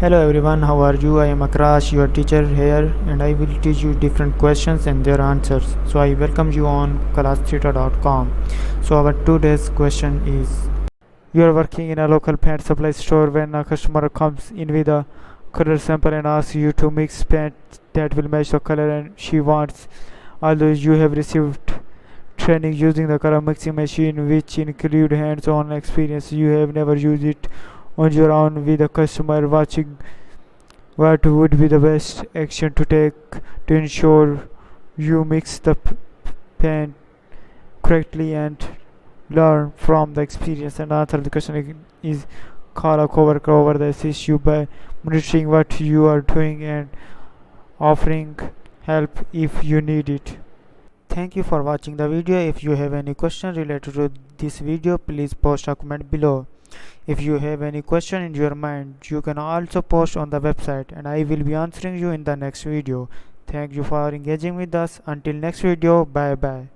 Hello everyone, how are you? I am Akrash, your teacher here, and I will teach you different questions and their answers. So I welcome you on classtheta.com. So our today's question is: you are working in a local paint supply store when a customer comes in with a color sample and asks you to mix paint that will match the color and she wants. Although you have received training using the color mixing machine, which include hands-on experience, you have never used it on your own with a customer watching. What would be the best action to take to ensure you mix the paint correctly and learn from the experience? And answer the question is: call a coworker over the issue by monitoring what you are doing and offering help if you need it. Thank you for watching the video. If you have any question related to this video, please post a comment below. If you have any question in your mind, you can also post on the website and I will be answering you in the next video. Thank you for engaging with us. Until next video, bye bye.